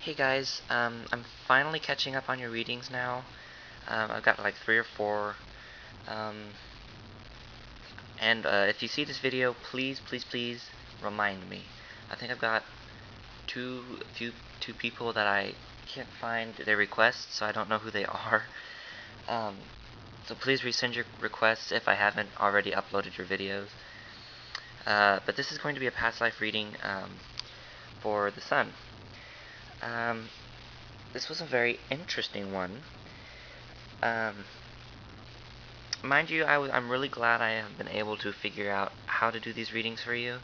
Hey guys, I'm finally catching up on your readings now. I've got like 3 or 4. Um, and if you see this video, please remind me. I think I've got two people that I can't find their requests, so I don't know who they are. Um, so please resend your requests if I haven't already uploaded your videos. But this is going to be a past life reading for the sun. This was a very interesting one. Mind you, I'm really glad I have been able to figure out how to do these readings for you.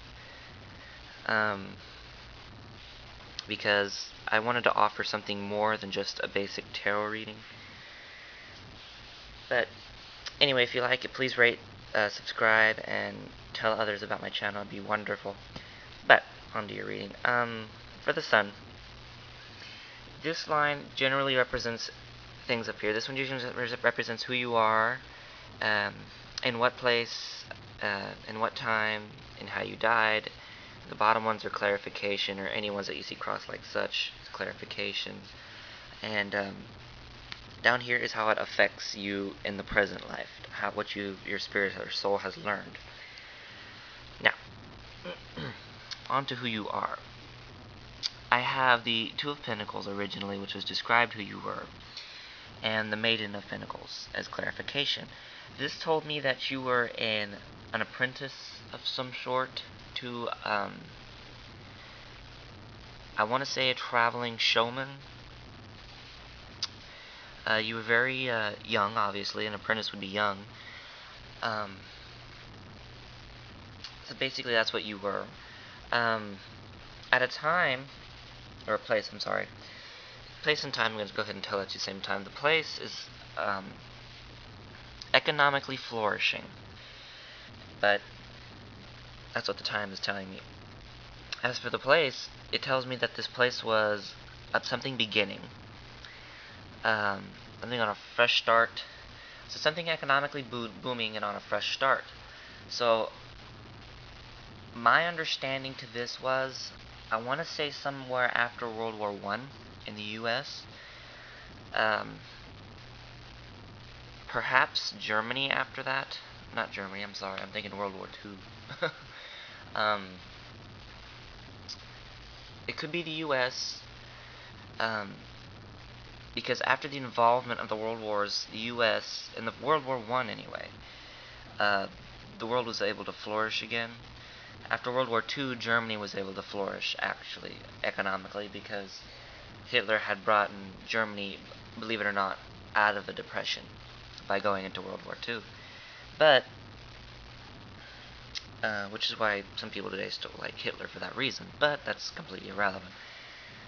Because I wanted to offer something more than just a basic tarot reading. But anyway, if you like it, please rate, subscribe, and tell others about my channel. It'd be wonderful. But on to your reading. For the sun, this line generally represents things up here. This one usually represents who you are, in what place, in what time, and how you died. The bottom ones are clarification, or any ones that you see crossed like such, clarification. And down here is how it affects you in the present life, what your spirit or soul has learned. Now, on to who you are. I have the Two of Pentacles originally, which was described who you were, and the Maiden of Pentacles as clarification. This told me that you were an apprentice of some sort to, I want to say a traveling showman. You were very young, obviously. An apprentice would be young. So basically that's what you were. At a time, or a place, I'm sorry. Place and time, I'm going to go ahead and tell it at the same time. The place is economically flourishing. But that's what the time is telling me. As for the place, it tells me that this place was something beginning. Something on a fresh start. So something economically booming and on a fresh start. So my understanding to this was, I want to say somewhere after World War I in the U.S. Perhaps Germany after that. Not Germany, I'm sorry, I'm thinking World War II. It could be the U.S. Because after the involvement of the World Wars, the U.S., in the World War I anyway, the world was able to flourish again. After World War II, Germany was able to flourish, actually, economically, because Hitler had brought Germany, believe it or not, out of the Depression by going into World War II. But, which is why some people today still like Hitler for that reason, but that's completely irrelevant.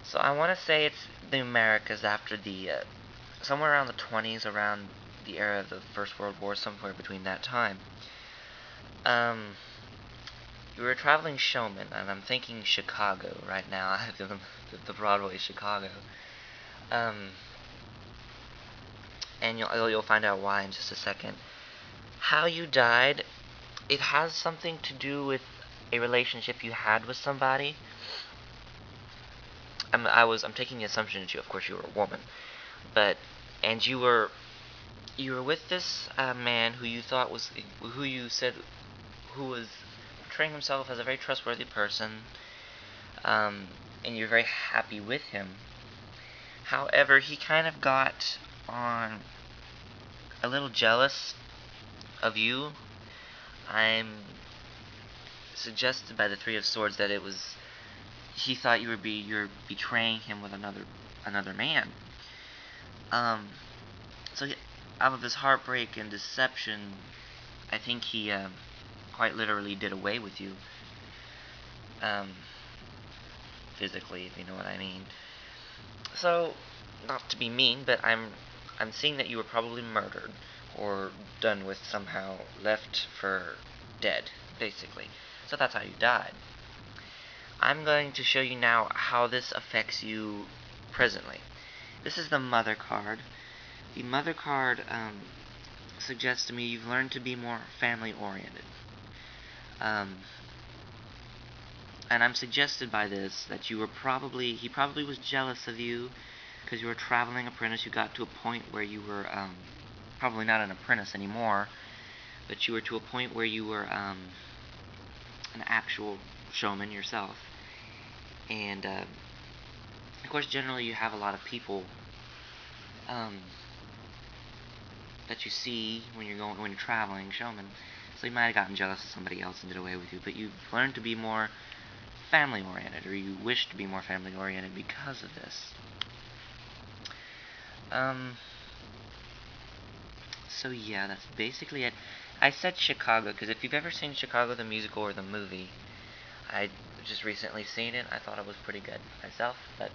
So I want to say it's the Americas after the, somewhere around the 20s, around the era of the First World War, somewhere between that time. You were a traveling showman, and I'm thinking Chicago right now, the Broadway Chicago. And you'll find out why in just a second. How you died, it has something to do with a relationship you had with somebody. I'm taking the assumption that of course, you were a woman, and you were with this man who you thought was, who you said, who was portraying himself as a very trustworthy person, and you're very happy with him. However, he kind of got on a little jealous of you. I'm suggested by the Three of Swords that he thought you're betraying him with another man. So out of his heartbreak and deception, I think he quite literally did away with you. Physically, if you know what I mean. So, not to be mean, but I'm seeing that you were probably murdered, or done with somehow, left for dead, basically. So that's how you died. I'm going to show you now how this affects you presently. This is the Mother card. The Mother card suggests to me you've learned to be more family-oriented. And I'm suggested by this that he probably was jealous of you because you were a traveling apprentice. You got to a point where you were probably not an apprentice anymore, but you were to a point where you were an actual showman yourself. And of course, generally you have a lot of people that you see when you're traveling showman. So you might have gotten jealous of somebody else and did away with you, but you've learned to be more family oriented, or you wish to be more family oriented because of this. So yeah, that's basically it. I said Chicago because if you've ever seen Chicago the musical or the movie, I just recently seen it. I thought it was pretty good myself, but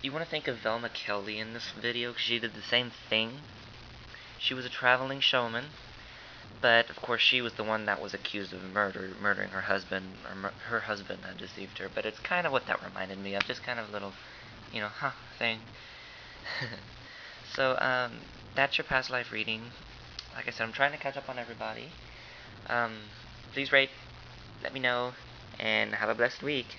you want to think of Velma Kelly in this video because she did the same thing. She was a traveling showman, but of course she was the one that was accused of murdering her husband, or her husband had deceived her. But it's kind of what that reminded me of, just kind of a little, thing. So that's your past life reading. Like I said, I'm trying to catch up on everybody. Please rate, let me know, and have a blessed week.